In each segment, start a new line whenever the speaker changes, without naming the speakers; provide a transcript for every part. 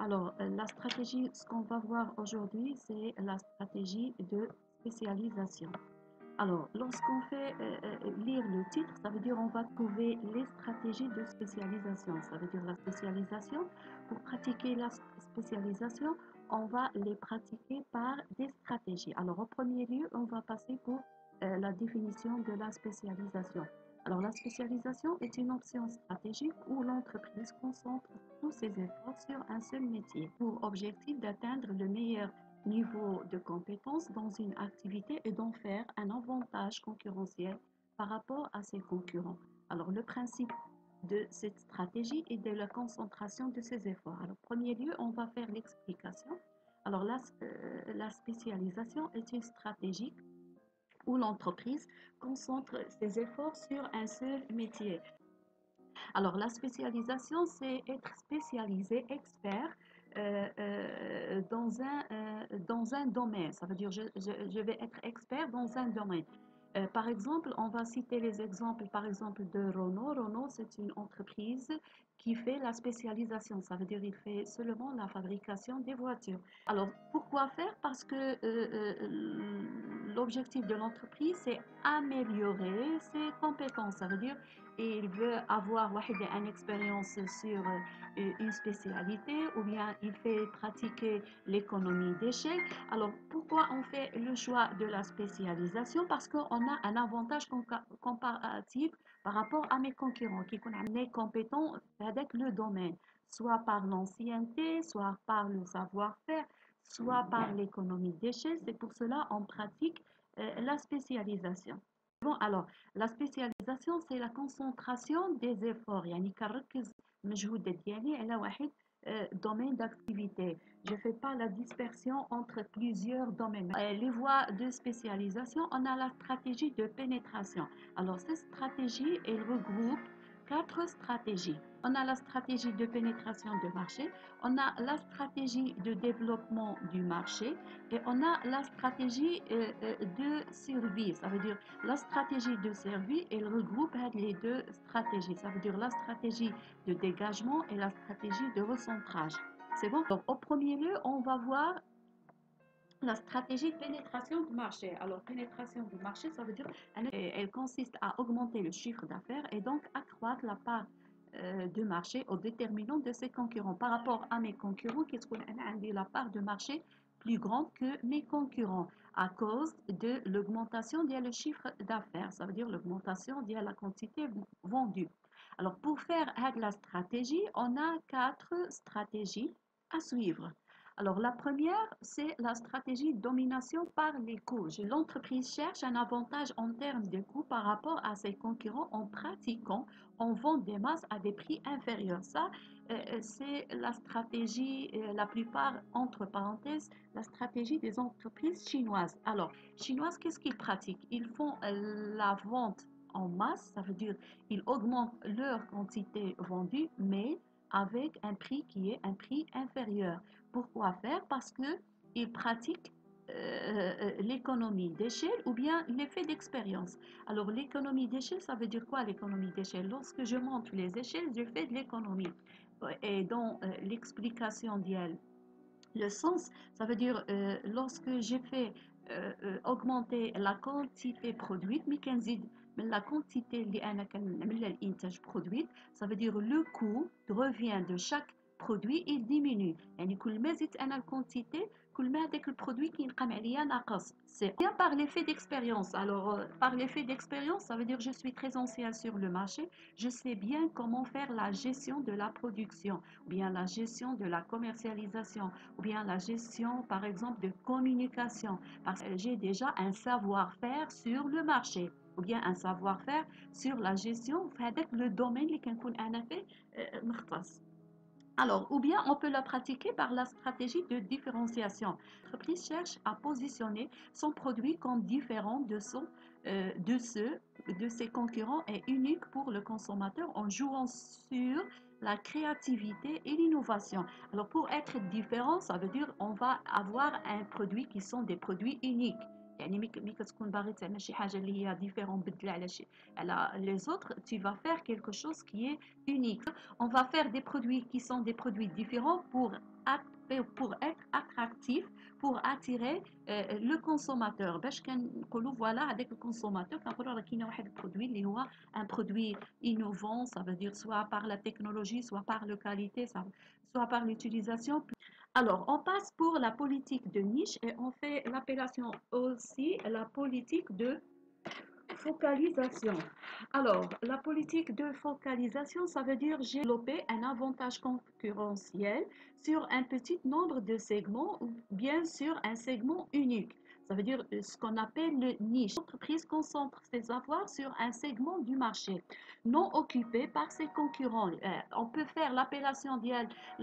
Alors, la stratégie, ce qu'on va voir aujourd'hui, c'est la stratégie de spécialisation. Alors, lorsqu'on fait lire le titre, ça veut dire on va trouver les stratégies de spécialisation. Ça veut dire la spécialisation. Pour pratiquer la spécialisation, on va les pratiquer par des stratégies. Alors, au premier lieu, on va passer pour la définition de la spécialisation. Alors, la spécialisation est une option stratégique où l'entreprise concentre tous ses efforts sur un seul métier pour objectif d'atteindre le meilleur niveau de compétence dans une activité et d'en faire un avantage concurrentiel par rapport à ses concurrents. Alors, le principe de cette stratégie est de la concentration de ses efforts. Alors, en premier lieu, on va faire l'explication. Alors, la spécialisation est une stratégie où l'entreprise concentre ses efforts sur un seul métier. Alors, la spécialisation, c'est être spécialisé, expert dans un domaine. Ça veut dire je vais être expert dans un domaine. Par exemple, on va citer les exemples, par exemple, de Renault. Renault, c'est une entreprise qui fait la spécialisation. Ça veut dire qu'il fait seulement la fabrication des voitures. Alors, pourquoi faire? Parce que l'objectif de l'entreprise, c'est améliorer ses compétences. Ça veut dire il veut avoir une expérience sur une spécialité ou bien il fait pratiquer l'économie d'échelle. Alors, pourquoi on fait le choix de la spécialisation? Parce qu'on a un avantage comparatif par rapport à mes concurrents qui sont compétents avec le domaine, soit par l'ancienneté, soit par le savoir-faire, soit par l'économie d'échelle. C'est pour cela qu'on pratique la spécialisation. Bon, alors, la spécialisation, c'est la concentration des efforts. يعني كنركز المجهود ديالي على واحد domaine d'activité. Je ne fais pas la dispersion entre plusieurs domaines. Les voies de spécialisation, on a la stratégie de pénétration. Alors, cette stratégie, elle regroupe quatre stratégies. On a la stratégie de pénétration de marché, on a la stratégie de développement du marché et on a la stratégie de survie. Ça veut dire la stratégie de survie, elle regroupe les deux stratégies. Ça veut dire la stratégie de dégagement et la stratégie de recentrage. C'est bon? Donc, au premier lieu, on va voir la stratégie de pénétration du marché. Alors, pénétration du marché, ça veut dire elle consiste à augmenter le chiffre d'affaires et donc accroître la part de marché au déterminant de ses concurrents. Par rapport à mes concurrents, qu'est-ce qu'on a la part de marché plus grande que mes concurrents à cause de l'augmentation du chiffre d'affaires. Ça veut dire l'augmentation de la quantité vendue. Alors, pour faire la stratégie, on a quatre stratégies à suivre. Alors, la première, c'est la stratégie de domination par les coûts. L'entreprise cherche un avantage en termes de coûts par rapport à ses concurrents en pratiquant, en vend des masses à des prix inférieurs. Ça, c'est la stratégie, la plupart, entre parenthèses, la stratégie des entreprises chinoises. Alors, chinoises, qu'est-ce qu'ils pratiquent? Ils font la vente en masse, ça veut dire ils augmentent leur quantité vendue, mais avec un prix qui est un prix inférieur. Pourquoi faire? Parce qu'ils pratiquent l'économie d'échelle ou bien l'effet d'expérience. Alors, l'économie d'échelle, ça veut dire quoi l'économie d'échelle? Lorsque je monte les échelles, je fais de l'économie. Et dans l'explication d'IEL, le sens, ça veut dire lorsque j'ai fait augmenter la quantité produite, mais la quantité اللي أنا كنعمل الإنتاج produite, ça veut dire le coût de revient de chaque produit il diminue. يعني كل ما زدت أنا الكونتيتي كل ما هذاك البرودوي كينقام عليا ناقص. C'est bien par l'effet d'expérience. Alors par l'effet d'expérience, ça veut dire je suis très ancien sur le marché, je sais bien comment faire la gestion de la production, ou bien la gestion de la commercialisation, ou bien la gestion, par exemple, de communication, parce que j'ai déjà un savoir-faire sur le marché, ou bien un savoir-faire sur la gestion avec le domaine اللي كنكون أنا فيه مختص. Alors, ou bien on peut la pratiquer par la stratégie de différenciation. L'entreprise cherche à positionner son produit comme différent de ses concurrents et unique pour le consommateur en jouant sur la créativité et l'innovation. Alors, pour être différent, ça veut dire on va avoir un produit qui sont des produits uniques. يعني ملي كتكون باغي تعمل شي حاجه اللي هي ديفيرون بدله على les autres, tu vas faire quelque chose qui est unique. On va faire des produits qui sont des produits différents pour être attractifs, pour attirer le consommateur. باش كنقولوا voilà avec le consommateur كنقولوا راه كاين واحد البرودوي اللي هو un produit innovant, ça veut dire soit par la technologie, soit par la qualité, soit par l'utilisation. Alors, on passe pour la politique de niche et on fait l'appellation aussi la politique de focalisation. Alors, la politique de focalisation, ça veut dire j'ai développé un avantage concurrentiel sur un petit nombre de segments ou bien sur un segment unique. Ça veut dire ce qu'on appelle le niche. L'entreprise concentre ses avoirs sur un segment du marché non occupé par ses concurrents. On peut faire l'appellation de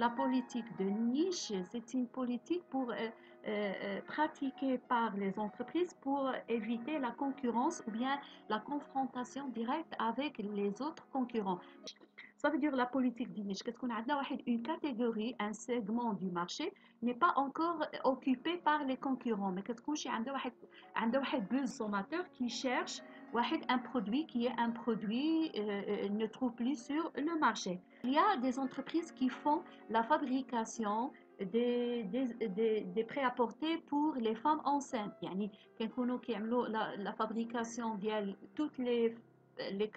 la politique de niche. C'est une politique pratiquée par les entreprises pour éviter la concurrence ou bien la confrontation directe avec les autres concurrents. Ça veut dire la politique de niche. Qu'est-ce qu'on a une catégorie, un segment du marché n'est pas encore occupé par les concurrents. Mais qu'est-ce qu'on a un consommateur qui cherche un produit qui est un produit ne trouve plus sur le marché. Il y a des entreprises qui font la fabrication des prêt-à-porter pour les femmes enceintes. يعني كنكونوا كيعملوا la fabrication ديال toutes les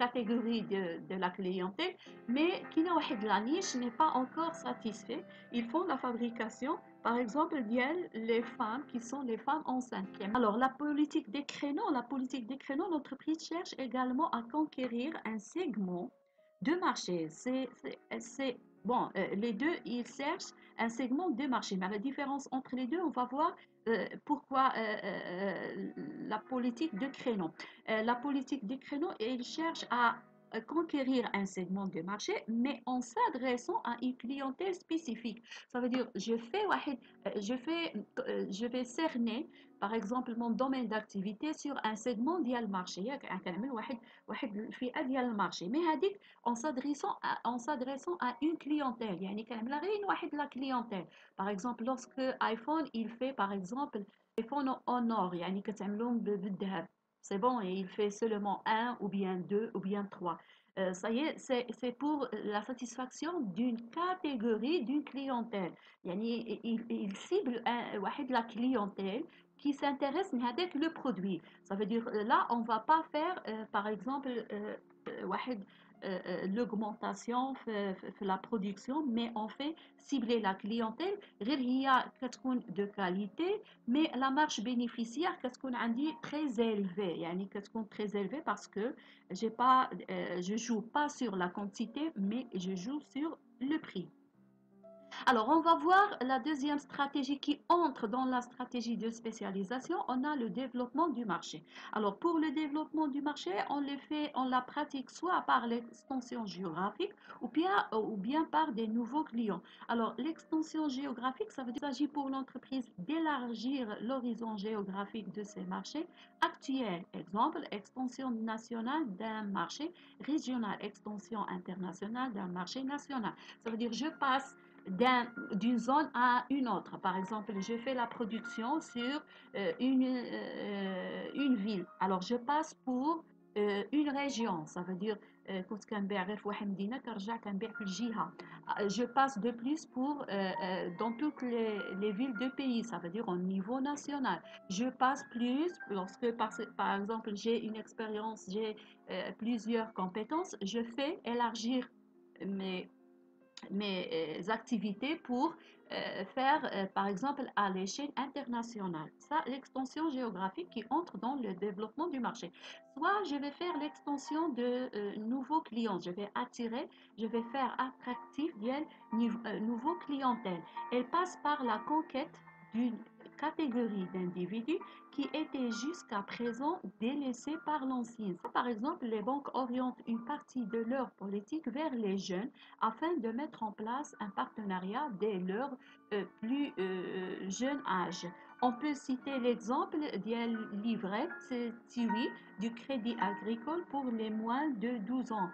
catégories de la clientèle, mais qui n'a la niche n'est pas encore satisfait. Ils font la fabrication, par exemple, les femmes qui sont les femmes enceintes. Alors, la politique des créneaux, l'entreprise cherche également à conquérir un segment de marché. Bon, les deux, ils cherchent un segment de marché. Mais la différence entre les deux, on va voir pourquoi la politique de créneau. La politique des créneaux, elle cherche à conquérir un segment de marché, mais en s'adressant à une clientèle spécifique. Ça veut dire, je vais cerner, par exemple, mon domaine d'activité sur un segment du marché. Mais en s'adressant à une clientèle. يعني كنعملها غير واحد la clientèle. Par exemple, lorsque iPhone, il fait, par exemple, iPhone en or, يعني كتعملهم بالذهب. C'est bon, et il fait seulement un ou bien deux ou bien trois. Ça y est, c'est pour la satisfaction d'une catégorie, d'une clientèle. يعني il cible la clientèle qui s'intéresse avec le produit. Ça veut dire là, on va pas faire, par exemple, l'augmentation في la production, mais on fait cibler la clientèle غير هي كتكون de qualité, mais la marge bénéficiaire كتكون عندي très élevée. يعني كتكون très élevée parce que je joue pas sur la quantité, mais je joue sur le prix. Alors, on va voir la deuxième stratégie qui entre dans la stratégie de spécialisation. On a le développement du marché. Alors, pour le développement du marché, on la pratique soit par l'extension géographique ou bien par des nouveaux clients. Alors, l'extension géographique, ça veut dire qu'il s'agit pour l'entreprise d'élargir l'horizon géographique de ses marchés actuels. Exemple, extension nationale d'un marché régional, extension internationale d'un marché national. Ça veut dire je passe d'une zone à une autre. Par exemple, je fais la production sur une ville. Alors, je passe pour une région. Ça veut dire كنت كنبيع غير في واحد المدينة كنرجع كنبيع في الجهة. Je passe de plus pour dans toutes les villes de pays. Ça veut dire au niveau national. Je passe plus lorsque par exemple j'ai une expérience, j'ai plusieurs compétences. Je fais élargir mes activités pour faire, par exemple, à l'échelle internationale. Ça, l'extension géographique qui entre dans le développement du marché. Soit je vais faire l'extension de nouveaux clients, je vais faire attractif des nouveaux clientèles. Elle passe par la conquête d'une catégorie d'individus qui étaient jusqu'à présent délaissés par l'ancienne. Par exemple, les banques orientent une partie de leur politique vers les jeunes afin de mettre en place un partenariat dès leur plus jeune âge. On peut citer l'exemple d'un livret TIWI du Crédit Agricole pour les moins de 12 ans.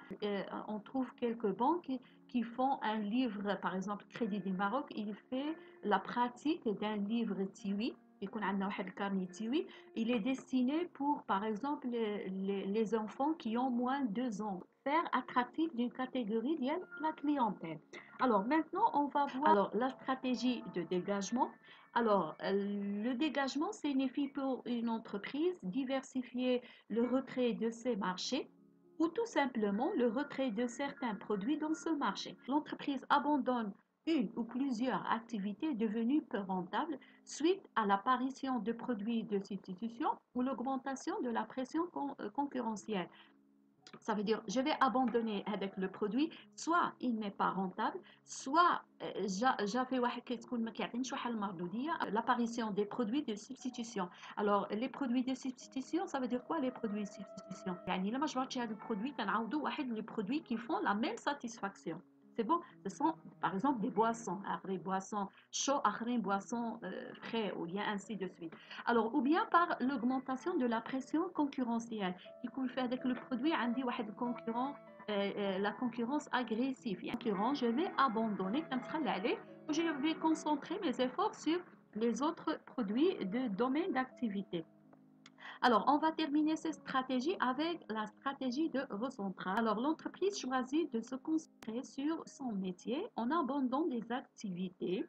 On trouve quelques banques qui font un livre, par exemple Crédit du Maroc, il fait la pratique d'un livre TIWI. Il est destiné pour, par exemple, les enfants qui ont moins de 2 ans. Faire attractif d'une catégorie de la clientèle. Alors maintenant, on va voir la stratégie de dégagement. Alors, le dégagement signifie pour une entreprise diversifier le retrait de ses marchés ou tout simplement le retrait de certains produits dans ce marché. L'entreprise abandonne une ou plusieurs activités devenues peu rentables suite à l'apparition de produits de substitution ou l'augmentation de la pression concurrentielle. Ça veut dire, je vais abandonner avec le produit, soit il n'est pas rentable, soit j'avais l'apparition des produits de substitution. Alors, les produits de substitution, ça veut dire quoi les produits de substitution? يعني لما جبرتي هذا البرودوي كنعوضوا واحد les produits qui font la même satisfaction. C'est bon, ce sont par exemple des boissons, des boissons chaudes, des boissons frais, ou bien ainsi de suite. Alors, ou bien par l'augmentation de la pression concurrentielle. يكون في هذاك le produit عندي واحد concurrent la concurrence agressive. Concurrent, je vais abandonner كنتخلى عليه و je vais concentrer mes efforts sur les autres produits de domaine d'activité. Alors, on va terminer cette stratégie avec la stratégie de recentrage. Alors, l'entreprise choisit de se concentrer sur son métier en abandonnant des activités.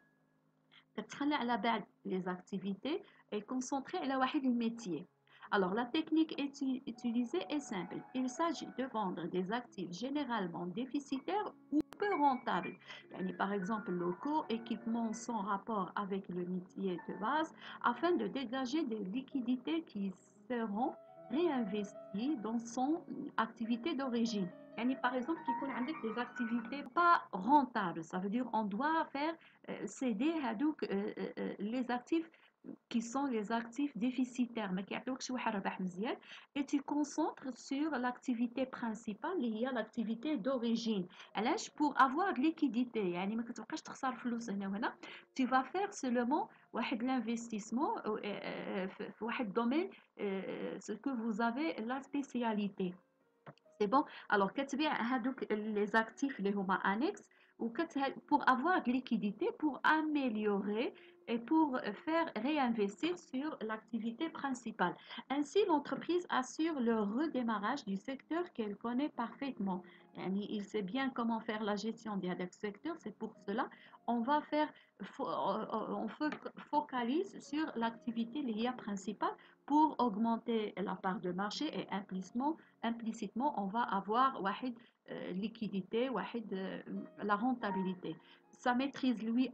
كتخلى على بعض les activités et concentrer على واحد الميتيer. Alors, la technique utilisée est simple. Il s'agit de vendre des actifs généralement déficitaires ou peu rentables. Par exemple, locaux, équipements sans rapport avec le métier de base, afin de dégager des liquidités qui seront réinvesties dans son activité d'origine. Par exemple, qui يكون عندك des activités pas rentables. Ça veut dire on doit faire céder les actifs qui sont les actifs déficitaires ما كيعطيوكش واحد الربح مزيان et tu concentres sur l'activité principale اللي هي l'activité d'origine. علاش pour avoir de liquidité يعني ما كتبقاش تخسر فلوس هنا وهنا. Tu vas faire seulement واحد l'investissement في واحد domaine ce que vous avez la spécialité. C'est bon. Alors, كتبيع هادوك les actifs اللي هما annexes pour avoir de liquidité, pour améliorer et pour faire réinvestir sur l'activité principale. Ainsi, l'entreprise assure le redémarrage du secteur qu'elle connaît parfaitement. Il sait bien comment faire la gestion de ce secteur, c'est pour cela on va faire, on focalise sur l'activité liée principale pour augmenter la part de marché et implicitement on va avoir liquidité, la rentabilité. Sa maîtrise lui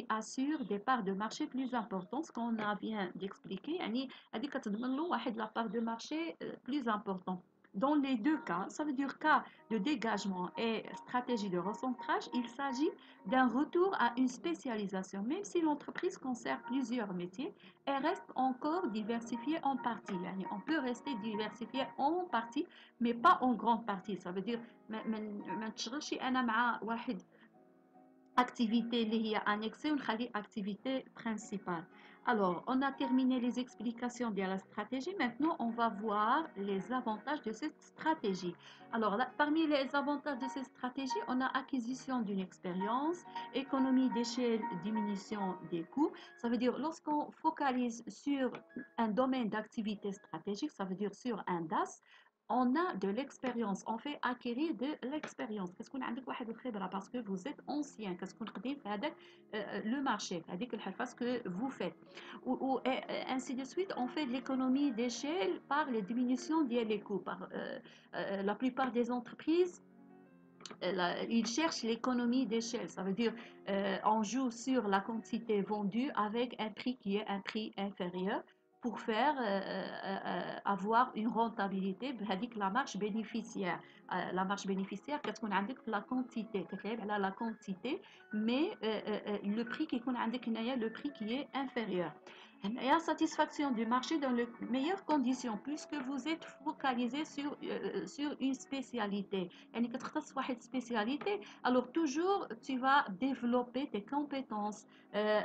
assure des parts de marché plus importantes, ce qu'on a bien d'expliquer. La part de marché plus importante. Dans les deux cas, ça veut dire cas de dégagement et stratégie de recentrage, il s'agit d'un retour à une spécialisation. Même si l'entreprise conserve plusieurs métiers, elle reste encore diversifiée en partie. On peut rester diversifié en partie, mais pas en grande partie. Ça veut dire ما تشغلش انا مع واحد activité اللي هي annexée ونخلي activité principale. Alors, on a terminé les explications de la stratégie. Maintenant, on va voir les avantages de cette stratégie. Alors, là, parmi les avantages de cette stratégie, on a acquisition d'une expérience, économie d'échelle, diminution des coûts. Ça veut dire, lorsqu'on focalise sur un domaine d'activité stratégique, ça veut dire sur un DAS, on a de l'expérience, on fait acquérir de l'expérience. كتكون عندك واحد الخبرة parce que vous êtes ancien, كتكون قديم في هذاك le marché, في هذيك الحرفة ce que vous faites. Et ainsi de suite, on fait de l'économie d'échelle par les diminutions des coûts. La plupart des entreprises ils cherchent l'économie d'échelle. Ça veut dire on joue sur la quantité vendue avec un prix qui est un prix inférieur pour faire avoir une rentabilité avec la marge bénéficiaire. La marge bénéficiaire كتكون عندك la quantité كتلعب على la quantité mais le prix qui يكون عندك هنايا le prix qui est inférieur. La satisfaction du marché dans les meilleures conditions puisque vous êtes focalisé sur une spécialité. يعني كتختص واحد spécialité, alors toujours tu vas développer tes compétences,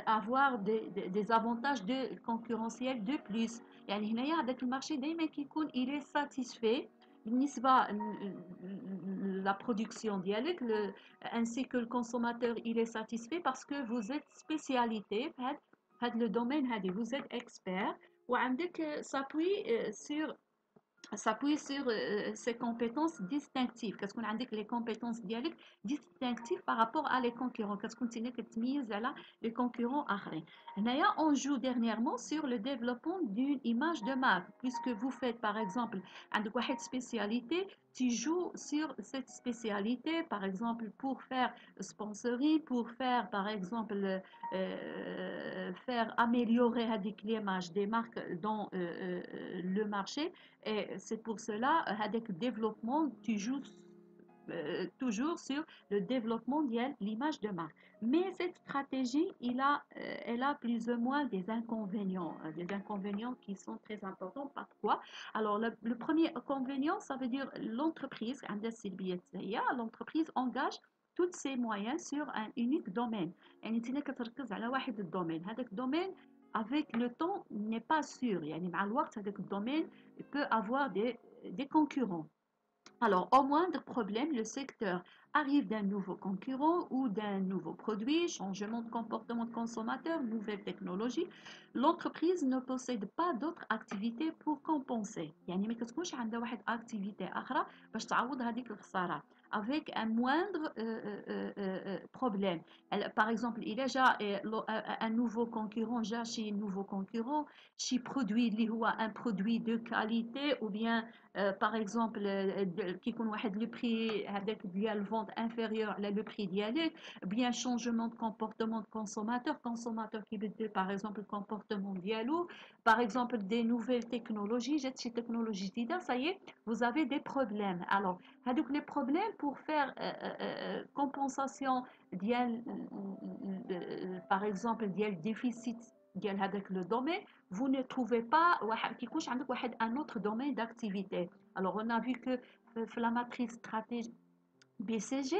avoir des avantages concurrentiels de plus. يعني هنايا هذاك المارشي دايما كيكون il est satisfait بالنسبة la production ديالك ainsi que le consommateur il est satisfait parce que vous êtes spécialité le domaine vous êtes expert وعندك s'appuie sur ses compétences distinctives كتكون عندك les compétences ديالك distinctives par rapport à les concurrents كتكون انت كتميز على les concurrents آخرين. هنايا on joue dernièrement sur le développement d'une image de marque puisque vous faites par exemple عندك واحد spécialité tu joues sur cette spécialité par exemple pour faire sponsoring pour faire par exemple faire améliorer l'image des marques dans le marché et c'est pour cela avec développement tu joues toujours sur le développement de l'image de marque. Mais cette stratégie, elle a plus ou moins des inconvénients qui sont très importants. Pourquoi? Alors, le premier inconvénient, ça veut dire l'entreprise, l'entreprise engage tous ses moyens sur un unique domaine. يعني انت كتركز على واحد الدومين هذاك الدومين avec le temps n'est pas sûr يعني مع الوقت هذاك الدومين peut avoir des concurrents. Alors, au moindre problème, le secteur arrive d'un nouveau concurrent ou d'un nouveau produit, changement de comportement de consommateur, nouvelle technologie. L'entreprise ne possède pas d'autres activités pour compenser. يعني ما كتكونش عندها واحد activité أخرى باش تعوض هذيك الخسارة avec un moindre problème. Par exemple, il y a déjà un nouveau concurrent, chez un nouveau concurrent, chez produit اللي هو un produit de qualité ou bien par exemple كيكون واحد le prix هذاك ديال vente inférieur على le prix ديالك bien changement de comportement de consommateur qui بدل par exemple le comportement ديالو par exemple des nouvelles technologies جات شي technologie جديدة ça y est vous avez des problèmes alors هذوك les problèmes pour faire compensation ديال par exemple ديال déficit ديال هذاك le domaine vous ne trouvez pas كيكونش عندك واحد un autre domaine d'activité. Alors on a vu que la matrice stratégique BCG,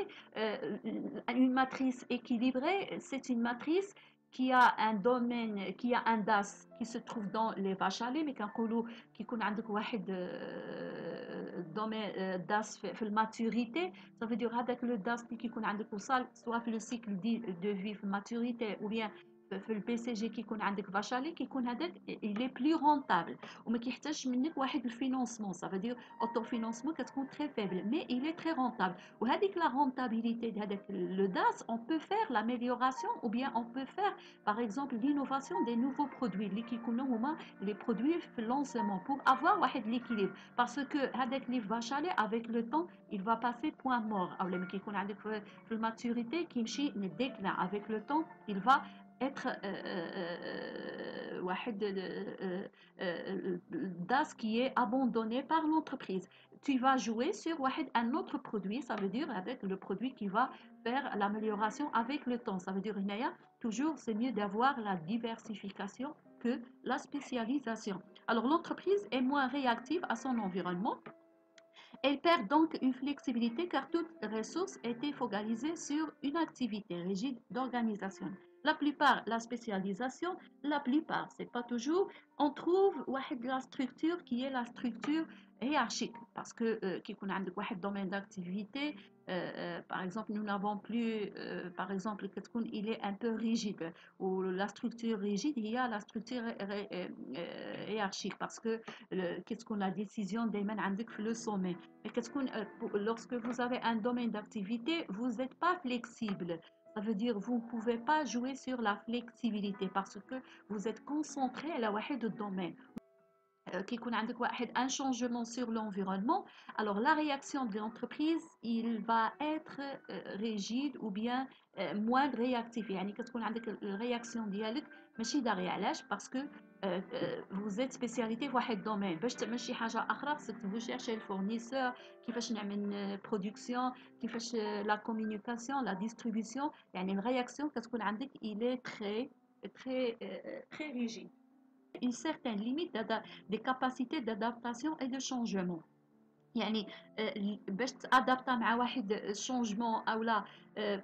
une matrice équilibrée, c'est une matrice qui a un domaine, qui a un DAS qui se trouve dans les vaches à lait, mais كنقولوا كيكون عندك واحد domaine DAS في الماتوريتي, ça veut dire هذاك le DAS اللي كيكون عندك وصل soit في le cycle de vie في الماتوريتي ou bien في البي سي جي كيكون عندك فاشالي كيكون هذاك il est plus rentable وما كيحتاجش منك واحد الفينانسمون ça veut dire auto financement كتكون très faible mais il est très rentable وهذيك la rentabilité de هذاك le DAS on peut faire l'amélioration ou bien on peut faire par exemple l'innovation des nouveaux produits اللي كيكونوا هما les produits في lancement pour avoir واحد l'équilibre parce que هذاك اللي فاشالي avec le temps il va passer point mort او لما كيكون عندك في الماتوريتي كيمشي déclin avec le temps il va être DAS qui est abandonné par l'entreprise. Tu vas jouer sur un autre produit, ça veut dire avec le produit qui va faire l'amélioration avec le temps. Ça veut dire toujours c'est mieux d'avoir la diversification que la spécialisation. Alors l'entreprise est moins réactive à son environnement. Elle perd donc une flexibilité car toute ressource était focalisée sur une activité rigide d'organisation. La plupart, la spécialisation, la plupart, c'est pas toujours, on trouve la structure qui est la structure hiérarchique parce que qui a un domaine d'activité par exemple nous n'avons plus par exemple il est un peu rigide ou la structure rigide il y a la structure hiérarchique parce que qu'est-ce qu'on la décision des mains le sommet et lorsque vous avez un domaine d'activité vous n'êtes pas flexible. Ça veut dire vous ne pouvez pas jouer sur la flexibilité parce que vous êtes concentré à la domaine. Qui un changement sur l'environnement, alors la réaction de l'entreprise, il va être rigide ou bien moins réactif. يعني كتكون عندك الرياكسيون ديالك ماشي داغيه علاش باسكو vous êtes spécialité في واحد domaine باش تعمل شي حاجه اخرى خصك تبو chercher le fournisseur كيفاش نعمل production كيفاش la communication la distribution يعني الرياكسيون كتكون عندك il est très très très rigide. une certaine limite des capacités d'adaptation et de changement. يعني باش تادابتا مع واحد الشونجمون او لا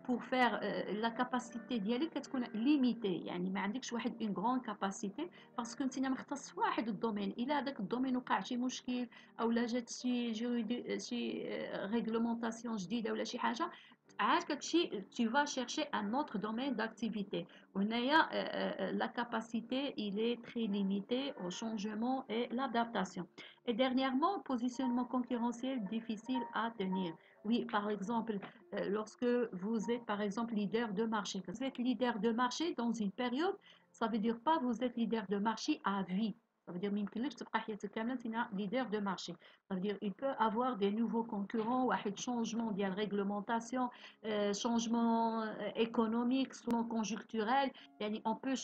بور فير لا كاباسيتي ديالك كتكون ليميتي، يعني ما عندكش واحد اون غران كاباسيتي باسكو انت مختص في واحد الدومين. الى هذاك الدومين وقع شي مشكل او لا جات شي ريغلومونطاسيون جديده ولا شي حاجه، عاد كتمشي tu vas chercher un autre domaine d'activité. وهنايا la capacité il est très limité au changement et l'adaptation. Et dernièrement, positionnement concurrentiel difficile à tenir. Oui, par exemple, lorsque vous êtes par exemple leader de marché, vous êtes leader de marché dans une période, ça veut dire pas vous êtes leader de marché à vie. Ça veut dire ما يمكنلكش تبقى حياتك كاملة انت leader de marché. Ça veut dire il peut avoir des nouveaux concurrents, واحد changement ديال réglementation, changement économique, souvent conjoncturel. يعني on peut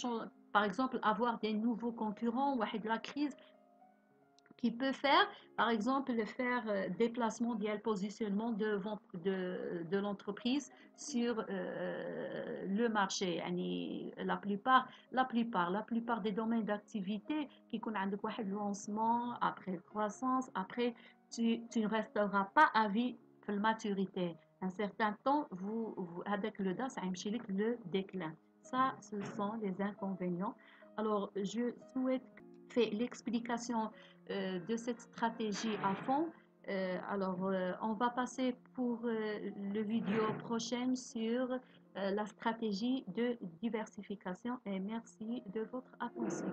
par exemple avoir des nouveaux concurrents, واحد la crise qui peut faire, par exemple, faire déplacement le positionnement de l'entreprise sur le marché. يعني la plupart des domaines d'activité qui ont un lancement, après croissance, après tu ne resteras pas à vie pour la maturité. Un certain temps, avec le DAS, ça le déclin. Ça, ce sont les inconvénients. Alors, je souhaite faire l'explication de cette stratégie à fond. On va passer pour le vidéo prochaine sur la stratégie de diversification et merci de votre attention.